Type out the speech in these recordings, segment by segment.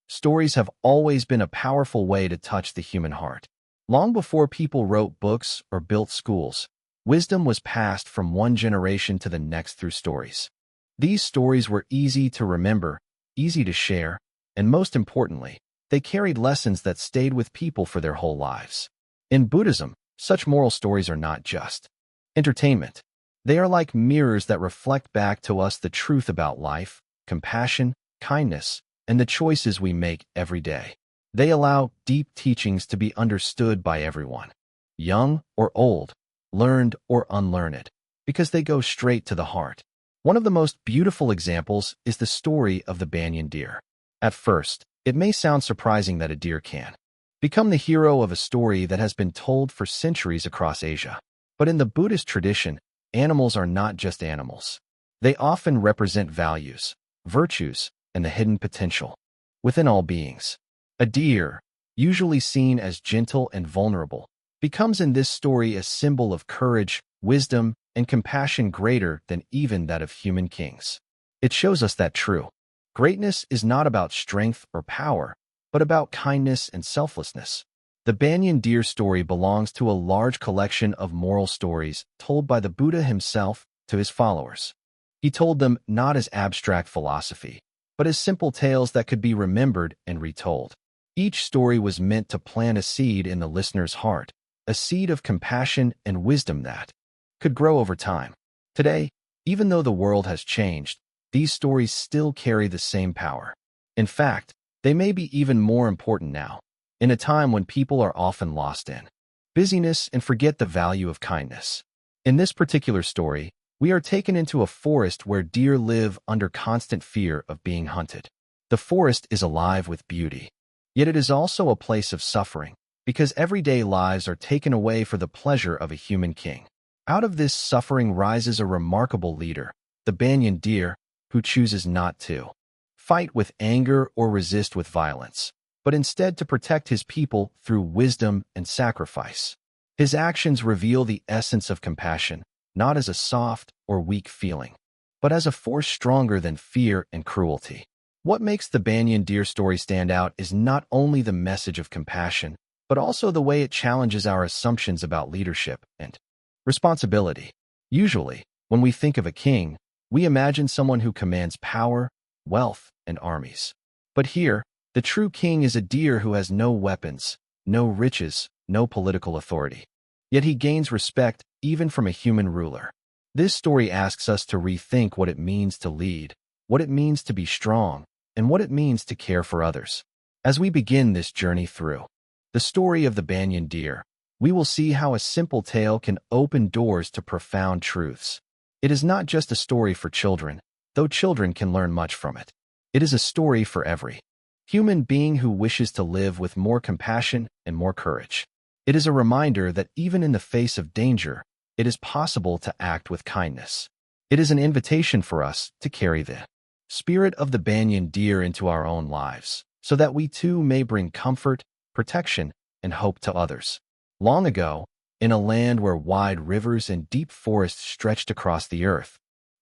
Stories have always been a powerful way to touch the human heart. Long before people wrote books or built schools, wisdom was passed from one generation to the next through stories. These stories were easy to remember, easy to share, and most importantly, they carried lessons that stayed with people for their whole lives. In Buddhism, such moral stories are not just entertainment. They are like mirrors that reflect back to us the truth about life, compassion, kindness, and the choices we make every day. They allow deep teachings to be understood by everyone, young or old, learned or unlearned, because they go straight to the heart. One of the most beautiful examples is the story of the Banyan Deer. At first, it may sound surprising that a deer can become the hero of a story that has been told for centuries across Asia. But in the Buddhist tradition, animals are not just animals. They often represent values, virtues, and the hidden potential within all beings. A deer, usually seen as gentle and vulnerable, becomes in this story a symbol of courage, wisdom, and compassion greater than even that of human kings. It shows us that true greatness is not about strength or power, but about kindness and selflessness. The Banyan Deer story belongs to a large collection of moral stories told by the Buddha himself to his followers. He told them not as abstract philosophy, but as simple tales that could be remembered and retold. Each story was meant to plant a seed in the listener's heart, a seed of compassion and wisdom that could grow over time. Today, even though the world has changed, these stories still carry the same power. In fact, they may be even more important now, in a time when people are often lost in busyness and forget the value of kindness. In this particular story, we are taken into a forest where deer live under constant fear of being hunted. The forest is alive with beauty, yet it is also a place of suffering, because everyday lives are taken away for the pleasure of a human king. Out of this suffering rises a remarkable leader, the Banyan Deer, who chooses not to fight with anger or resist with violence, but instead to protect his people through wisdom and sacrifice. His actions reveal the essence of compassion, not as a soft or weak feeling, but as a force stronger than fear and cruelty. What makes the Banyan Deer story stand out is not only the message of compassion, but also the way it challenges our assumptions about leadership and responsibility. Usually, when we think of a king, we imagine someone who commands power, wealth, and armies. But here, the true king is a deer who has no weapons, no riches, no political authority. Yet he gains respect even from a human ruler. This story asks us to rethink what it means to lead, what it means to be strong, and what it means to care for others. As we begin this journey through the story of the Banyan Deer, we will see how a simple tale can open doors to profound truths. It is not just a story for children, though children can learn much from it. It is a story for every human being who wishes to live with more compassion and more courage. It is a reminder that even in the face of danger, it is possible to act with kindness. It is an invitation for us to carry the spirit of the Banyan Deer into our own lives, so that we too may bring comfort, protection, and hope to others. Long ago, in a land where wide rivers and deep forests stretched across the earth,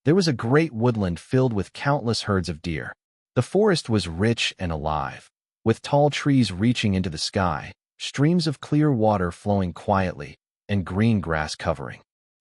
there was a great woodland filled with countless herds of deer. The forest was rich and alive, with tall trees reaching into the sky, streams of clear water flowing quietly, and green grass covering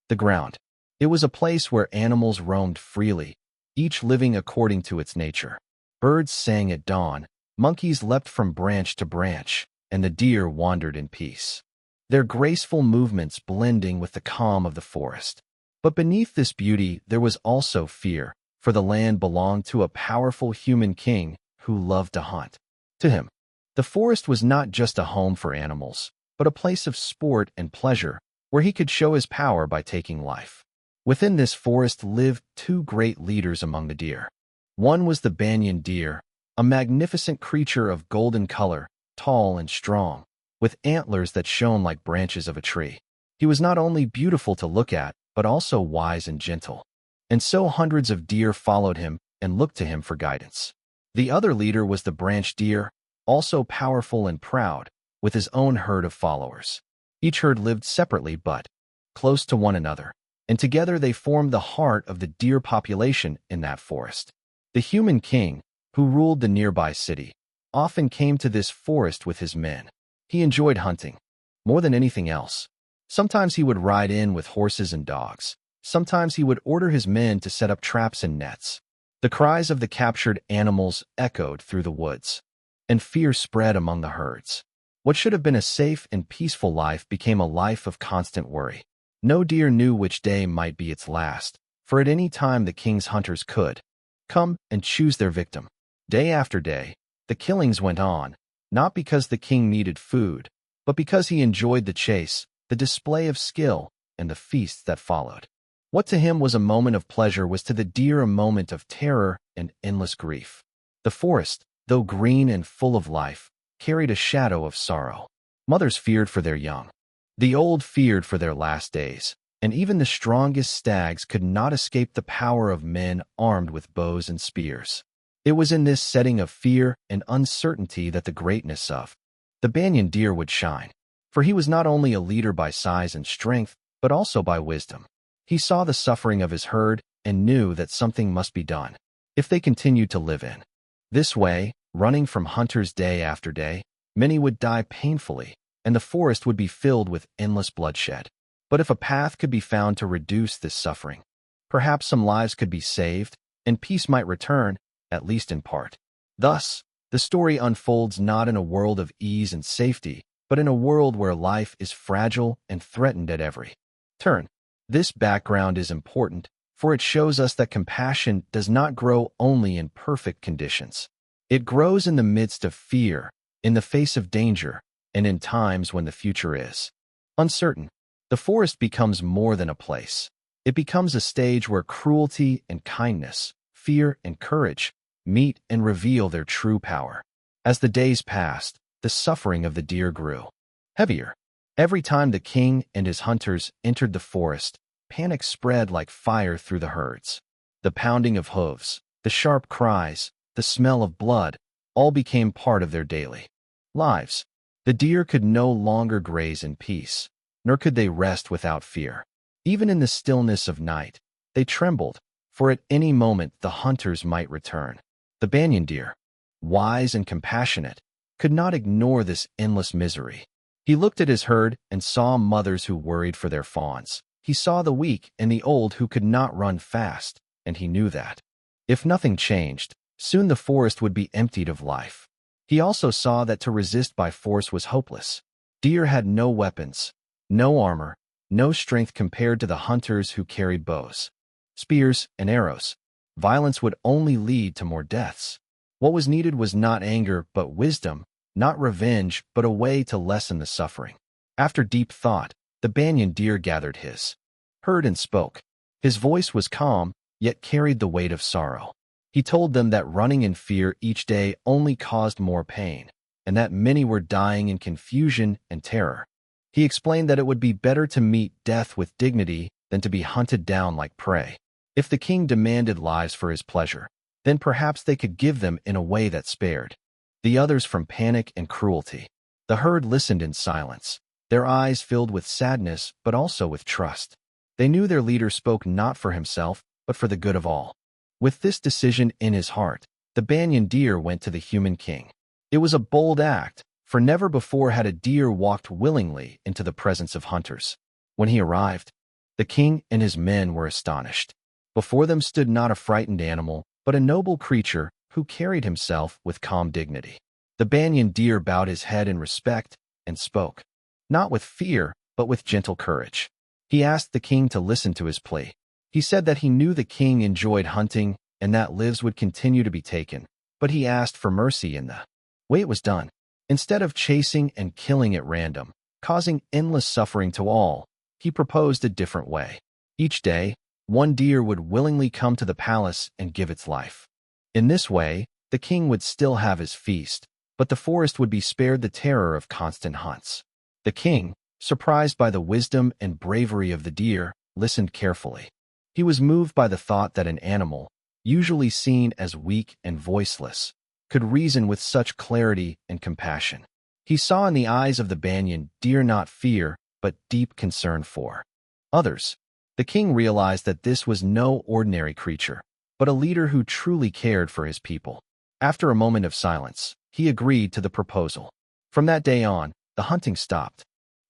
the ground. It was a place where animals roamed freely, each living according to its nature. Birds sang at dawn, monkeys leapt from branch to branch, and the deer wandered in peace, their graceful movements blending with the calm of the forest. But beneath this beauty there was also fear, for the land belonged to a powerful human king who loved to hunt. To him, the forest was not just a home for animals, but a place of sport and pleasure where he could show his power by taking life. Within this forest lived two great leaders among the deer. One was the Banyan Deer, a magnificent creature of golden color, tall and strong, with antlers that shone like branches of a tree. He was not only beautiful to look at, but also wise and gentle. And so hundreds of deer followed him and looked to him for guidance. The other leader was the Branch Deer, also powerful and proud, with his own herd of followers. Each herd lived separately but close to one another, and together they formed the heart of the deer population in that forest. The human king, who ruled the nearby city, often came to this forest with his men. He enjoyed hunting more than anything else. Sometimes he would ride in with horses and dogs. Sometimes he would order his men to set up traps and nets. The cries of the captured animals echoed through the woods, and fear spread among the herds. What should have been a safe and peaceful life became a life of constant worry. No deer knew which day might be its last, for at any time the king's hunters could come and choose their victim. Day after day, the killings went on, not because the king needed food, but because he enjoyed the chase, the display of skill, and the feasts that followed. What to him was a moment of pleasure was to the deer a moment of terror and endless grief. The forest, though green and full of life, carried a shadow of sorrow. Mothers feared for their young. The old feared for their last days, and even the strongest stags could not escape the power of men armed with bows and spears. It was in this setting of fear and uncertainty that the greatness of the Banyan Deer would shine, for he was not only a leader by size and strength, but also by wisdom. He saw the suffering of his herd and knew that something must be done if they continued to live in this way, running from hunters day after day. Many would die painfully, and the forest would be filled with endless bloodshed. But if a path could be found to reduce this suffering, perhaps some lives could be saved, and peace might return, at least in part. Thus, the story unfolds not in a world of ease and safety, but in a world where life is fragile and threatened at every turn. This background is important, for it shows us that compassion does not grow only in perfect conditions. It grows in the midst of fear, in the face of danger, and in times when the future is uncertain. The forest becomes more than a place. It becomes a stage where cruelty and kindness, fear and courage meet and reveal their true power. As the days passed, the suffering of the deer grew heavier. Every time the king and his hunters entered the forest, panic spread like fire through the herds. The pounding of hooves, the sharp cries, the smell of blood, all became part of their daily lives. The deer could no longer graze in peace, nor could they rest without fear. Even in the stillness of night, they trembled, for at any moment the hunters might return. The Banyan Deer, wise and compassionate, could not ignore this endless misery. He looked at his herd and saw mothers who worried for their fawns. He saw the weak and the old who could not run fast, and he knew that if nothing changed, soon the forest would be emptied of life. He also saw that to resist by force was hopeless. Deer had no weapons, no armor, no strength compared to the hunters who carried bows, spears, and arrows. Violence would only lead to more deaths. What was needed was not anger, but wisdom, not revenge, but a way to lessen the suffering. After deep thought, the Banyan Deer gathered his herd and spoke. His voice was calm, yet carried the weight of sorrow. He told them that running in fear each day only caused more pain, and that many were dying in confusion and terror. He explained that it would be better to meet death with dignity than to be hunted down like prey. If the king demanded lives for his pleasure, then perhaps they could give them in a way that spared the others from panic and cruelty. The herd listened in silence, their eyes filled with sadness but also with trust. They knew their leader spoke not for himself, but for the good of all. With this decision in his heart, the Banyan Deer went to the human king. It was a bold act, for never before had a deer walked willingly into the presence of hunters. When he arrived, the king and his men were astonished. Before them stood not a frightened animal, but a noble creature who carried himself with calm dignity. The Banyan Deer bowed his head in respect and spoke, not with fear, but with gentle courage. He asked the king to listen to his plea. He said that he knew the king enjoyed hunting and that lives would continue to be taken, but he asked for mercy in the way it was done. Instead of chasing and killing at random, causing endless suffering to all, he proposed a different way. Each day, one deer would willingly come to the palace and give its life. In this way, the king would still have his feast, but the forest would be spared the terror of constant hunts. The king, surprised by the wisdom and bravery of the deer, listened carefully. He was moved by the thought that an animal, usually seen as weak and voiceless, could reason with such clarity and compassion. He saw in the eyes of the Banyan Deer not fear, but deep concern for others. The king realized that this was no ordinary creature, but a leader who truly cared for his people. After a moment of silence, he agreed to the proposal. From that day on, the hunting stopped.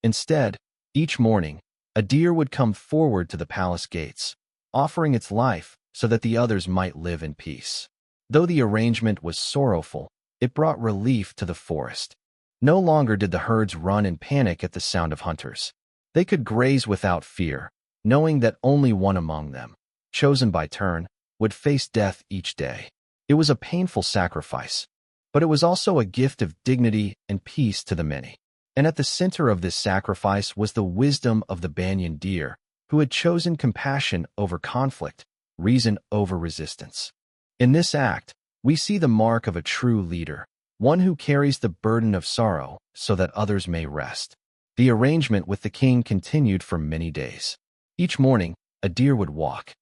Instead, each morning, a deer would come forward to the palace gates, offering its life so that the others might live in peace. Though the arrangement was sorrowful, it brought relief to the forest. No longer did the herds run in panic at the sound of hunters. They could graze without fear, knowing that only one among them, chosen by turn, would face death each day. It was a painful sacrifice, but it was also a gift of dignity and peace to the many. And at the center of this sacrifice was the wisdom of the Banyan Deer, who had chosen compassion over conflict, reason over resistance. In this act, we see the mark of a true leader, one who carries the burden of sorrow so that others may rest. The arrangement with the king continued for many days. Each morning, a deer would walk,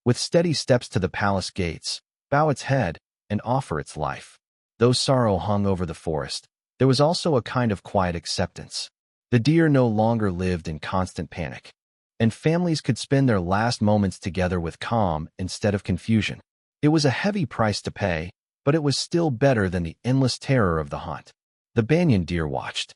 with steady steps to the palace gates, bow its head, and offer its life. Though sorrow hung over the forest, there was also a kind of quiet acceptance. The deer no longer lived in constant panic, and families could spend their last moments together with calm instead of confusion. It was a heavy price to pay, but it was still better than the endless terror of the hunt. The Banyan Deer watched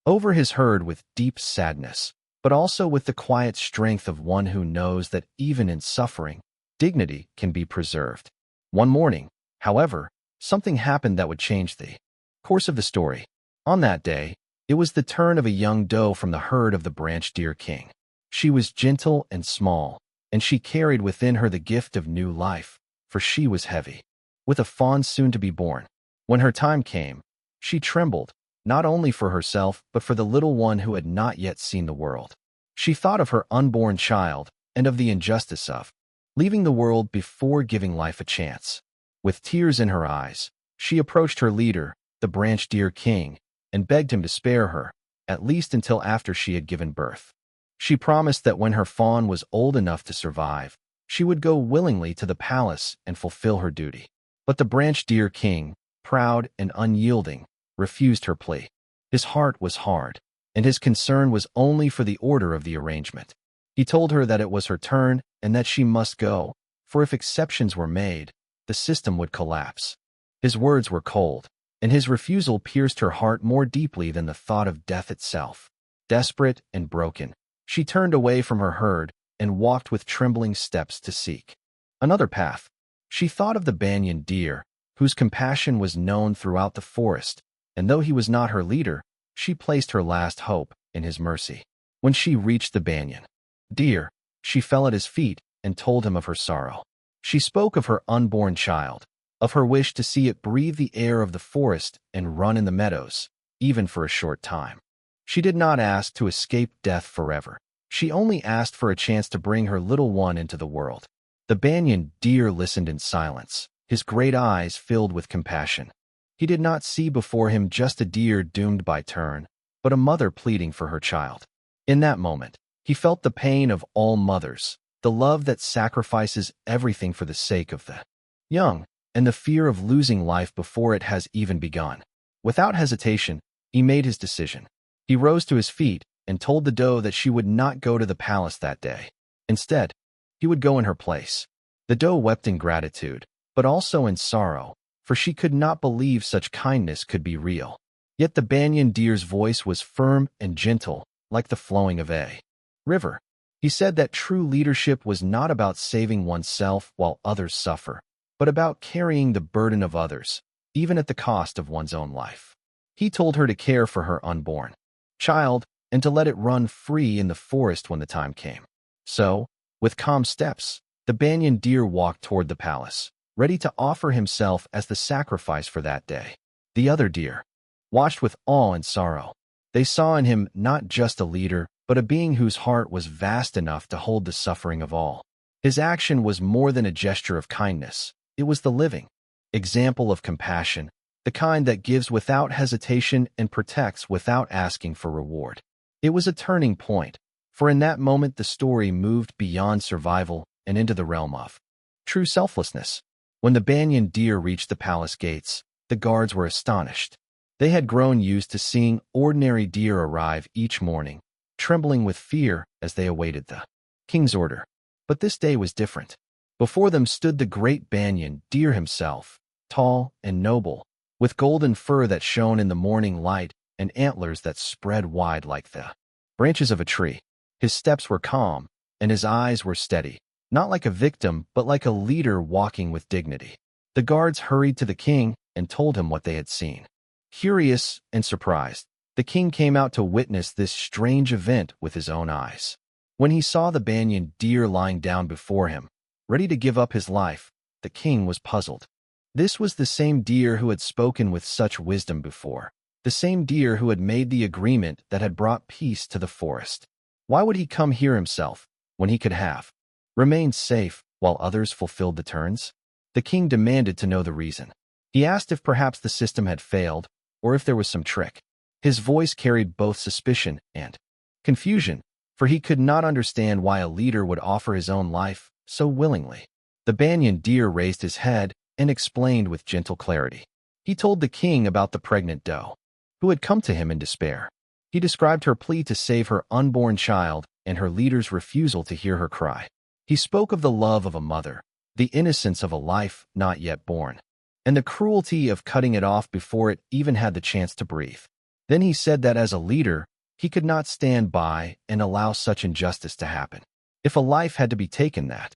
over his herd with deep sadness, but also with the quiet strength of one who knows that even in suffering, dignity can be preserved. One morning, however, something happened that would change the course of the story. On that day, it was the turn of a young doe from the herd of the Branch Deer King. She was gentle and small, and she carried within her the gift of new life, for she was heavy, with a fawn soon to be born. When her time came, she trembled, not only for herself but for the little one who had not yet seen the world. She thought of her unborn child and of the injustice of leaving the world before giving life a chance. With tears in her eyes, she approached her leader, the Branch Deer King, and begged him to spare her, at least until after she had given birth. She promised that when her fawn was old enough to survive, she would go willingly to the palace and fulfill her duty. But the Branch Deer King, proud and unyielding, refused her plea. His heart was hard, and his concern was only for the order of the arrangement. He told her that it was her turn and that she must go, for if exceptions were made, the system would collapse. His words were cold, and his refusal pierced her heart more deeply than the thought of death itself. Desperate and broken, she turned away from her herd and walked with trembling steps to seek another path. She thought of the Banyan Deer, whose compassion was known throughout the forest, and though he was not her leader, she placed her last hope in his mercy. When she reached the Banyan Deer, she fell at his feet and told him of her sorrow. She spoke of her unborn child, of her wish to see it breathe the air of the forest and run in the meadows, even for a short time. She did not ask to escape death forever. She only asked for a chance to bring her little one into the world. The Banyan Deer listened in silence, his great eyes filled with compassion. He did not see before him just a deer doomed by turn, but a mother pleading for her child. In that moment, he felt the pain of all mothers, the love that sacrifices everything for the sake of the young, and the fear of losing life before it has even begun. Without hesitation, he made his decision. He rose to his feet and told the doe that she would not go to the palace that day. Instead, he would go in her place. The doe wept in gratitude, but also in sorrow, for she could not believe such kindness could be real. Yet the Banyan Deer's voice was firm and gentle, like the flowing of a river. He said that true leadership was not about saving oneself while others suffer, but about carrying the burden of others, even at the cost of one's own life. He told her to care for her unborn child and to let it run free in the forest when the time came. So, with calm steps, the Banyan Deer walked toward the palace, ready to offer himself as the sacrifice for that day. The other deer watched with awe and sorrow. They saw in him not just a leader, but a being whose heart was vast enough to hold the suffering of all. His action was more than a gesture of kindness. It was the living example of compassion, the kind that gives without hesitation and protects without asking for reward. It was a turning point, for in that moment the story moved beyond survival and into the realm of true selflessness. When the Banyan Deer reached the palace gates, the guards were astonished. They had grown used to seeing ordinary deer arrive each morning, trembling with fear as they awaited the king's order. But this day was different. Before them stood the great Banyan Deer himself, tall and noble, with golden fur that shone in the morning light and antlers that spread wide like the branches of a tree. His steps were calm, and his eyes were steady, not like a victim, but like a leader walking with dignity. The guards hurried to the king and told him what they had seen. Curious and surprised, the king came out to witness this strange event with his own eyes. When he saw the banyan deer lying down before him, ready to give up his life, the king was puzzled. This was the same deer who had spoken with such wisdom before, the same deer who had made the agreement that had brought peace to the forest. Why would he come here himself, when he could have remained safe while others fulfilled the turns? The king demanded to know the reason. He asked if perhaps the system had failed, or if there was some trick. His voice carried both suspicion and confusion, for he could not understand why a leader would offer his own life so willingly. The banyan deer raised his head and explained with gentle clarity. He told the king about the pregnant doe, who had come to him in despair. He described her plea to save her unborn child and her leader's refusal to hear her cry. He spoke of the love of a mother, the innocence of a life not yet born, and the cruelty of cutting it off before it even had the chance to breathe. Then he said that as a leader, he could not stand by and allow such injustice to happen. If a life had to be taken that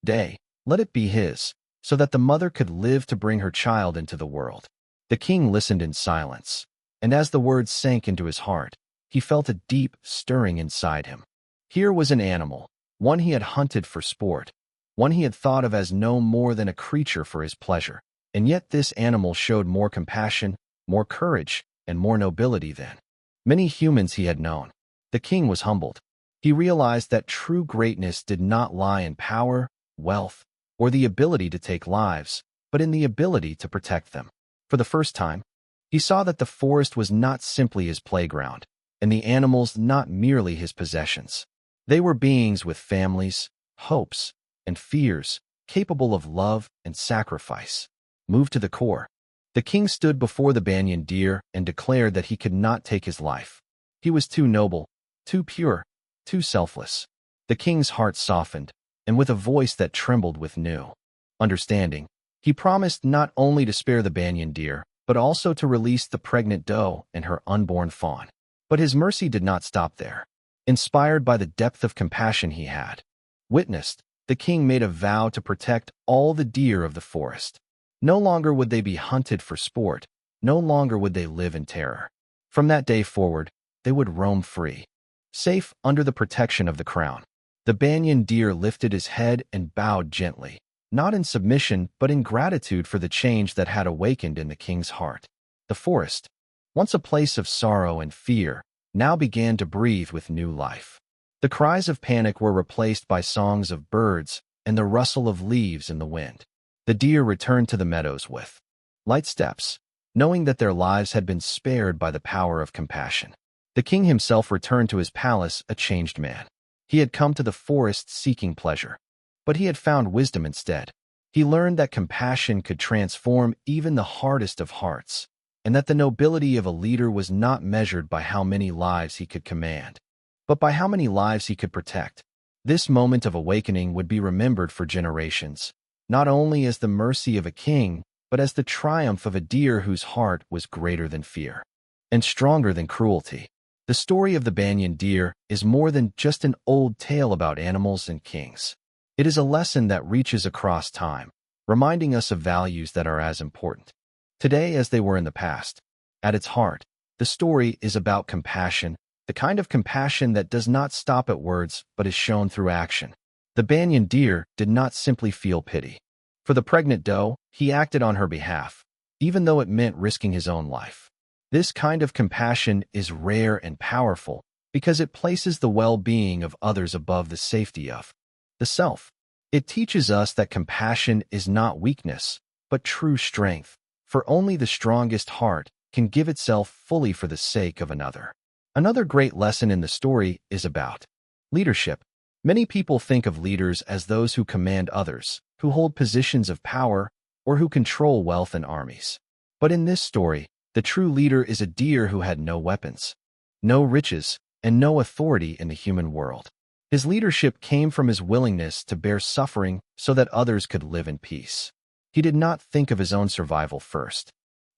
day, let it be his, so that the mother could live to bring her child into the world. The king listened in silence, and as the words sank into his heart, he felt a deep stirring inside him. Here was an animal, one he had hunted for sport, one he had thought of as no more than a creature for his pleasure, and yet this animal showed more compassion, more courage, and more nobility than many humans he had known. The king was humbled. He realized that true greatness did not lie in power, wealth, or the ability to take lives, but in the ability to protect them. For the first time, he saw that the forest was not simply his playground, and the animals not merely his possessions. They were beings with families, hopes, and fears, capable of love and sacrifice. Moved to the core, the king stood before the banyan deer and declared that he could not take his life. He was too noble, too pure, too selfless. The king's heart softened, and with a voice that trembled with new understanding, he promised not only to spare the banyan deer, but also to release the pregnant doe and her unborn fawn. But his mercy did not stop there. Inspired by the depth of compassion he had witnessed, the king made a vow to protect all the deer of the forest. No longer would they be hunted for sport, no longer would they live in terror. From that day forward, they would roam free, safe under the protection of the crown. The banyan deer lifted his head and bowed gently, not in submission but in gratitude for the change that had awakened in the king's heart. The forest, once a place of sorrow and fear, now began to breathe with new life. The cries of panic were replaced by songs of birds and the rustle of leaves in the wind. The deer returned to the meadows with light steps, knowing that their lives had been spared by the power of compassion. The king himself returned to his palace a changed man. He had come to the forest seeking pleasure, but he had found wisdom instead. He learned that compassion could transform even the hardest of hearts, and that the nobility of a leader was not measured by how many lives he could command, but by how many lives he could protect. This moment of awakening would be remembered for generations, not only as the mercy of a king, but as the triumph of a deer whose heart was greater than fear and stronger than cruelty. The story of the banyan deer is more than just an old tale about animals and kings. It is a lesson that reaches across time, reminding us of values that are as important today as they were in the past. At its heart, the story is about compassion, the kind of compassion that does not stop at words but is shown through action. The banyan deer did not simply feel pity. For the pregnant doe, he acted on her behalf, even though it meant risking his own life. This kind of compassion is rare and powerful because it places the well-being of others above the safety of the self. It teaches us that compassion is not weakness, but true strength, for only the strongest heart can give itself fully for the sake of another. Another great lesson in the story is about leadership. Many people think of leaders as those who command others, who hold positions of power, or who control wealth and armies. But in this story, the true leader is a deer who had no weapons, no riches, and no authority in the human world. His leadership came from his willingness to bear suffering so that others could live in peace. He did not think of his own survival first.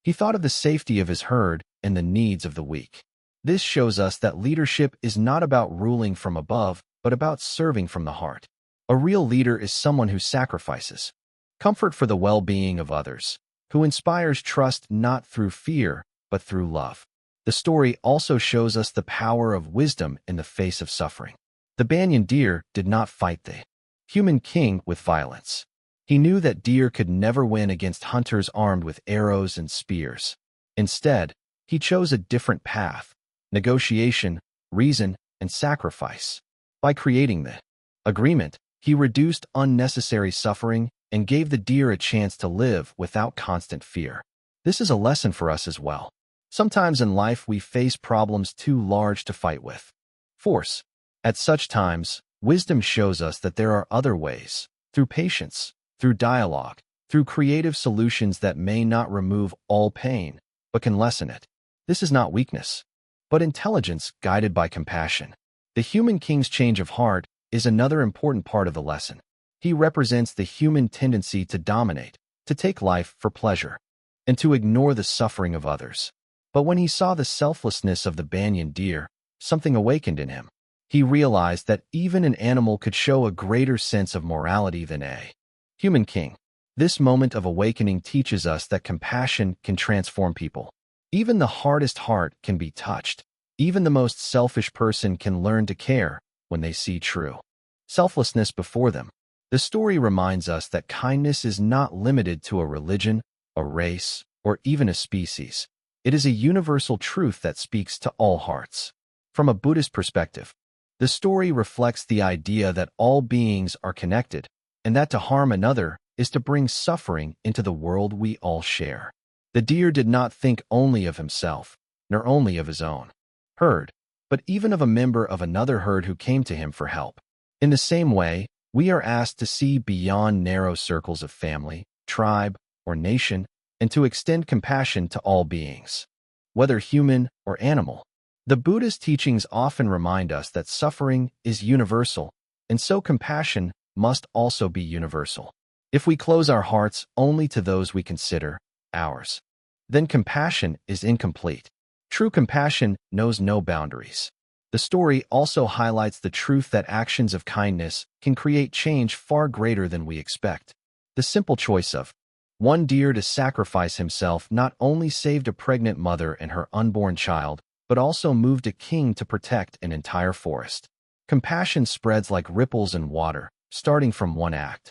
He thought of the safety of his herd and the needs of the weak. This shows us that leadership is not about ruling from above, but about serving from the heart. A real leader is someone who sacrifices comfort for the well-being of others, who inspires trust not through fear, but through love. The story also shows us the power of wisdom in the face of suffering. The Banyan Deer did not fight the human king with violence. He knew that deer could never win against hunters armed with arrows and spears. Instead, he chose a different path: negotiation, reason, and sacrifice. By creating the agreement, he reduced unnecessary suffering and gave the deer a chance to live without constant fear. This is a lesson for us as well. Sometimes in life we face problems too large to fight with force. At such times, wisdom shows us that there are other ways, through patience, through dialogue, through creative solutions that may not remove all pain, but can lessen it. This is not weakness, but intelligence guided by compassion. The human king's change of heart is another important part of the lesson. He represents the human tendency to dominate, to take life for pleasure, and to ignore the suffering of others. But when he saw the selflessness of the Banyan Deer, something awakened in him. He realized that even an animal could show a greater sense of morality than a human king. This moment of awakening teaches us that compassion can transform people. Even the hardest heart can be touched. Even the most selfish person can learn to care when they see true selflessness before them. The story reminds us that kindness is not limited to a religion, a race, or even a species. It is a universal truth that speaks to all hearts. From a Buddhist perspective, the story reflects the idea that all beings are connected, and that to harm another is to bring suffering into the world we all share. The deer did not think only of himself, nor only of his own herd, but even of a member of another herd who came to him for help. In the same way, we are asked to see beyond narrow circles of family, tribe, or nation, and to extend compassion to all beings, whether human or animal. The Buddhist teachings often remind us that suffering is universal, and so compassion must also be universal. If we close our hearts only to those we consider ours, then compassion is incomplete. True compassion knows no boundaries. The story also highlights the truth that actions of kindness can create change far greater than we expect. The simple choice of one deer to sacrifice himself not only saved a pregnant mother and her unborn child, but also moved a king to protect an entire forest. Compassion spreads like ripples in water, starting from one act,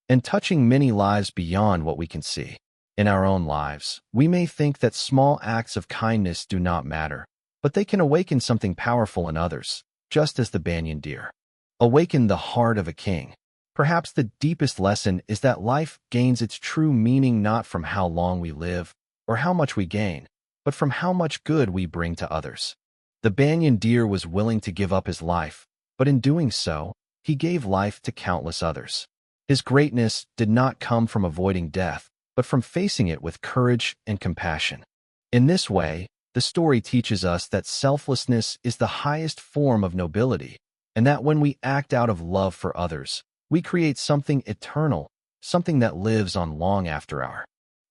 and touching many lives beyond what we can see. In our own lives, we may think that small acts of kindness do not matter, but they can awaken something powerful in others, just as the Banyan Deer awakened the heart of a king. Perhaps the deepest lesson is that life gains its true meaning not from how long we live or how much we gain, but from how much good we bring to others. The Banyan Deer was willing to give up his life, but in doing so, he gave life to countless others. His greatness did not come from avoiding death, but from facing it with courage and compassion. In this way, the story teaches us that selflessness is the highest form of nobility, and that when we act out of love for others, we create something eternal, something that lives on long after our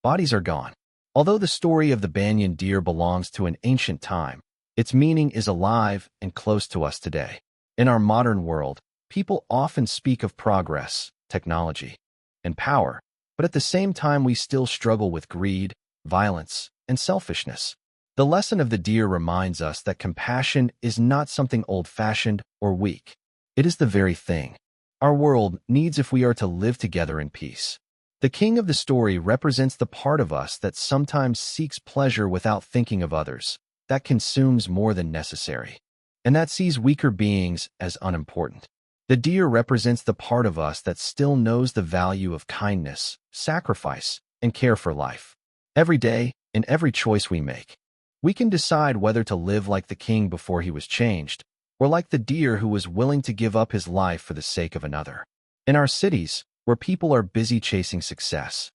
bodies are gone. Although the story of the Banyan Deer belongs to an ancient time, its meaning is alive and close to us today. In our modern world, people often speak of progress, technology, and power, but at the same time we still struggle with greed, violence, and selfishness. The lesson of the deer reminds us that compassion is not something old-fashioned or weak. It is the very thing our world needs if we are to live together in peace. The king of the story represents the part of us that sometimes seeks pleasure without thinking of others, that consumes more than necessary, and that sees weaker beings as unimportant. The deer represents the part of us that still knows the value of kindness, sacrifice, and care for life. Every day, in every choice we make, we can decide whether to live like the king before he was changed, or like the deer who was willing to give up his life for the sake of another. In our cities, where people are busy chasing success,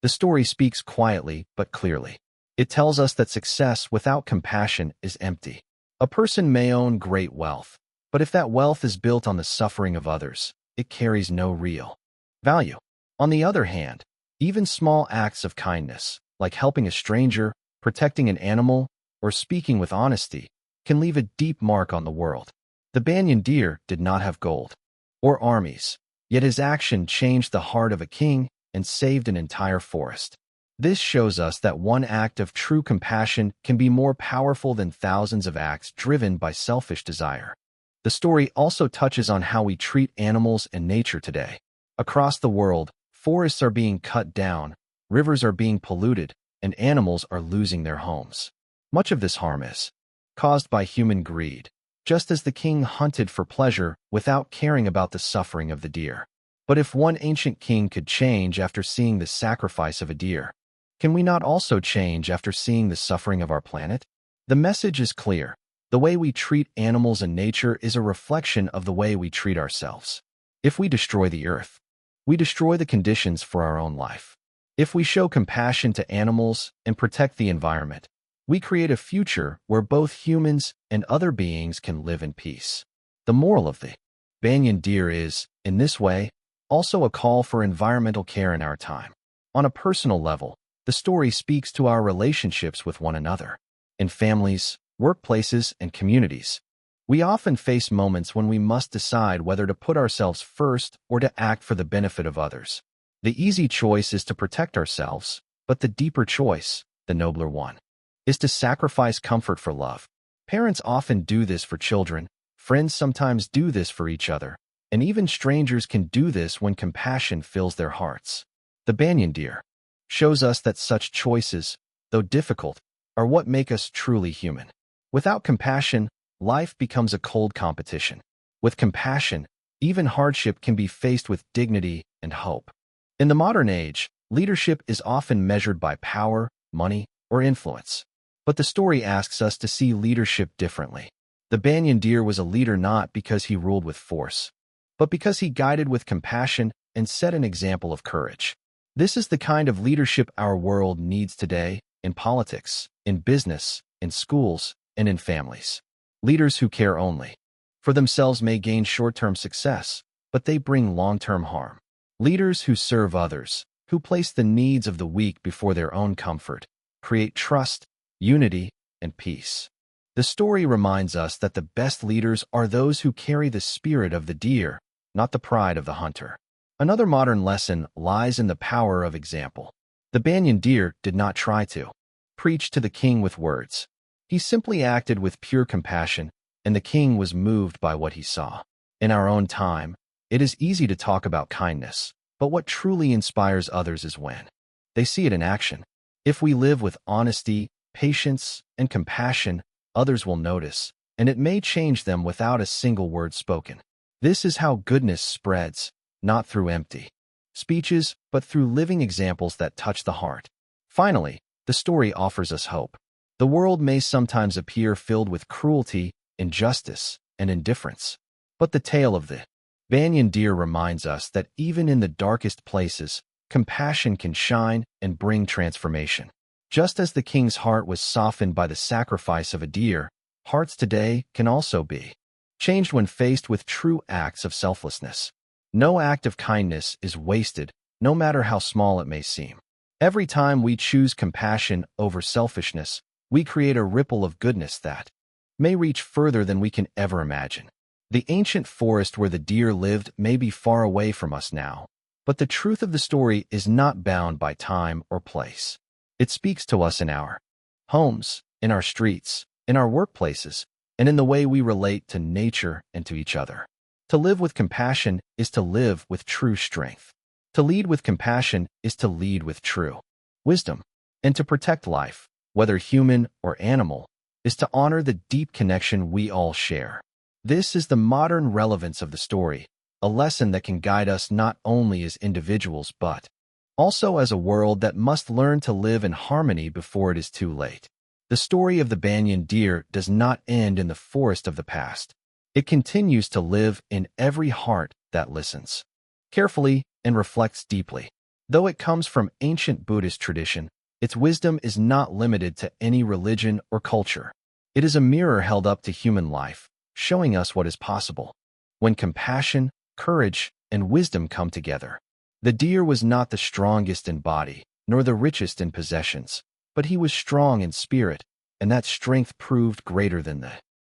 the story speaks quietly but clearly. It tells us that success without compassion is empty. A person may own great wealth, but if that wealth is built on the suffering of others, it carries no real value. On the other hand, even small acts of kindness, like helping a stranger, protecting an animal, or speaking with honesty, can leave a deep mark on the world. The Banyan Deer did not have gold or armies, yet his action changed the heart of a king and saved an entire forest. This shows us that one act of true compassion can be more powerful than thousands of acts driven by selfish desire. The story also touches on how we treat animals and nature today. Across the world, forests are being cut down, rivers are being polluted, and animals are losing their homes. Much of this harm is caused by human greed, just as the king hunted for pleasure without caring about the suffering of the deer. But if one ancient king could change after seeing the sacrifice of a deer, can we not also change after seeing the suffering of our planet? The message is clear. The way we treat animals and nature is a reflection of the way we treat ourselves. If we destroy the earth, we destroy the conditions for our own life. If we show compassion to animals and protect the environment, we create a future where both humans and other beings can live in peace. The moral of the Banyan Deer is, in this way, also a call for environmental care in our time. On a personal level, the story speaks to our relationships with one another. In families, workplaces, and communities, we often face moments when we must decide whether to put ourselves first or to act for the benefit of others. The easy choice is to protect ourselves, but the deeper choice, the nobler one, is to sacrifice comfort for love. Parents often do this for children, friends sometimes do this for each other, and even strangers can do this when compassion fills their hearts. The Banyan Deer shows us that such choices, though difficult, are what make us truly human. Without compassion, life becomes a cold competition. With compassion, even hardship can be faced with dignity and hope. In the modern age, leadership is often measured by power, money, or influence. But the story asks us to see leadership differently. The Banyan Deer was a leader not because he ruled with force, but because he guided with compassion and set an example of courage. This is the kind of leadership our world needs today, in politics, in business, in schools, and in families. Leaders who care only for themselves may gain short-term success, but they bring long-term harm. Leaders who serve others, who place the needs of the weak before their own comfort, create trust, unity, and peace. The story reminds us that the best leaders are those who carry the spirit of the deer, not the pride of the hunter. Another modern lesson lies in the power of example. The Banyan Deer did not try to preach to the king with words. He simply acted with pure compassion, and the king was moved by what he saw. In our own time, it is easy to talk about kindness, but what truly inspires others is when they see it in action. If we live with honesty, patience, and compassion, others will notice, and it may change them without a single word spoken. This is how goodness spreads, not through empty speeches, but through living examples that touch the heart. Finally, the story offers us hope. The world may sometimes appear filled with cruelty, injustice, and indifference, but the tale of the Banyan Deer reminds us that even in the darkest places, compassion can shine and bring transformation. Just as the king's heart was softened by the sacrifice of a deer, hearts today can also be changed when faced with true acts of selflessness. No act of kindness is wasted, no matter how small it may seem. Every time we choose compassion over selfishness, we create a ripple of goodness that may reach further than we can ever imagine. The ancient forest where the deer lived may be far away from us now, but the truth of the story is not bound by time or place. It speaks to us in our homes, in our streets, in our workplaces, and in the way we relate to nature and to each other. To live with compassion is to live with true strength. To lead with compassion is to lead with true wisdom. And to protect life, whether human or animal, is to honor the deep connection we all share. This is the modern relevance of the story, a lesson that can guide us not only as individuals but also as a world that must learn to live in harmony before it is too late. The story of the Banyan Deer does not end in the forest of the past. It continues to live in every heart that listens carefully and reflects deeply. Though it comes from ancient Buddhist tradition, its wisdom is not limited to any religion or culture. It is a mirror held up to human life, showing us what is possible when compassion, courage, and wisdom come together. The deer was not the strongest in body, nor the richest in possessions, but he was strong in spirit, and that strength proved greater than the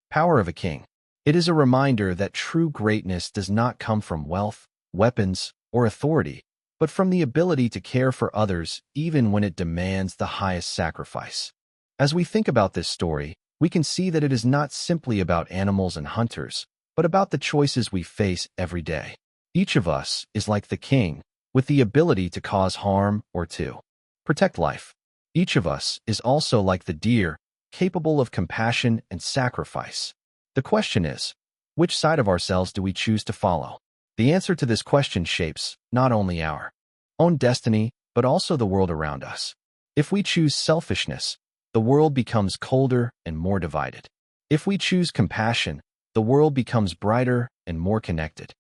power of a king. It is a reminder that true greatness does not come from wealth, weapons, or authority, but from the ability to care for others even when it demands the highest sacrifice. As we think about this story, we can see that it is not simply about animals and hunters, but about the choices we face every day. Each of us is like the king, with the ability to cause harm or to protect life. Each of us is also like the deer, capable of compassion and sacrifice. The question is, which side of ourselves do we choose to follow? The answer to this question shapes not only our own destiny, but also the world around us. If we choose selfishness, the world becomes colder and more divided. If we choose compassion, the world becomes brighter and more connected.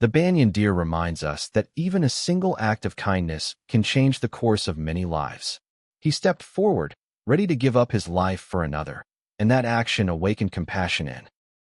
The Banyan Deer reminds us that even a single act of kindness can change the course of many lives. He stepped forward, ready to give up his life for another, and that action awakened compassion in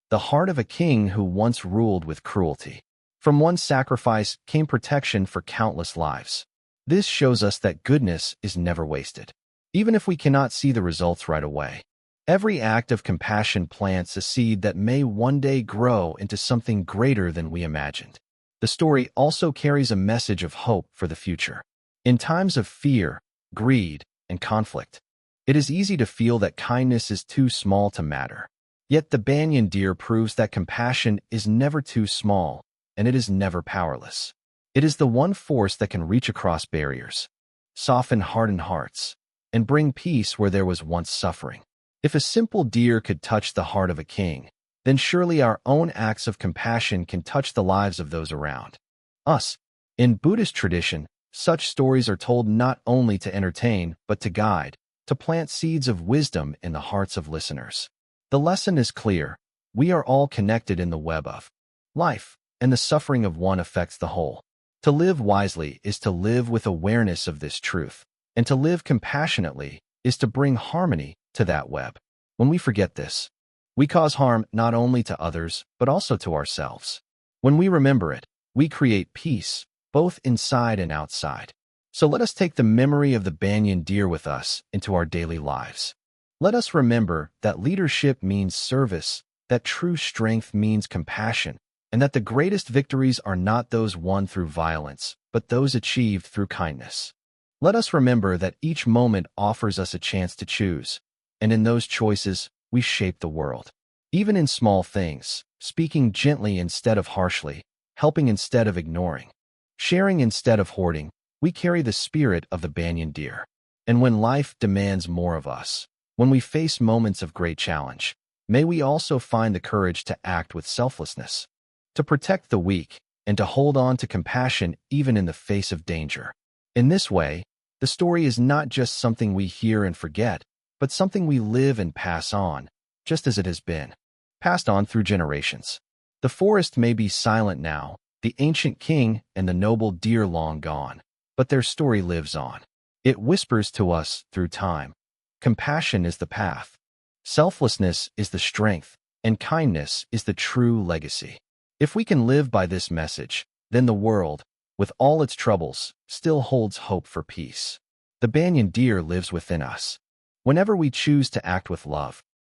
the heart of a king who once ruled with cruelty. From one sacrifice came protection for countless lives. This shows us that goodness is never wasted, even if we cannot see the results right away. Every act of compassion plants a seed that may one day grow into something greater than we imagined. The story also carries a message of hope for the future. In times of fear, greed, and conflict, it is easy to feel that kindness is too small to matter. Yet the Banyan Deer proves that compassion is never too small, and it is never powerless. It is the one force that can reach across barriers, soften hardened hearts, and bring peace where there was once suffering. If a simple deer could touch the heart of a king, then surely our own acts of compassion can touch the lives of those around us. In Buddhist tradition, such stories are told not only to entertain, but to guide, to plant seeds of wisdom in the hearts of listeners. The lesson is clear. We are all connected in the web of life, and the suffering of one affects the whole. To live wisely is to live with awareness of this truth, and to live compassionately is to bring harmony to that web. When we forget this, we cause harm not only to others, but also to ourselves. When we remember it, we create peace, both inside and outside. So let us take the memory of the Banyan Deer with us into our daily lives. Let us remember that leadership means service, that true strength means compassion, and that the greatest victories are not those won through violence, but those achieved through kindness. Let us remember that each moment offers us a chance to choose, and in those choices, we shape the world. Even in small things, speaking gently instead of harshly, helping instead of ignoring, sharing instead of hoarding, we carry the spirit of the Banyan Deer. And when life demands more of us, when we face moments of great challenge, may we also find the courage to act with selflessness, to protect the weak, and to hold on to compassion even in the face of danger. In this way, the story is not just something we hear and forget, but something we live and pass on, just as it has been passed on through generations. The forest may be silent now, the ancient king and the noble deer long gone, but their story lives on. It whispers to us through time. Compassion is the path. Selflessness is the strength, and kindness is the true legacy. If we can live by this message, then the world, with all its troubles, still holds hope for peace. The Banyan Deer lives within us. Whenever we choose to act with love,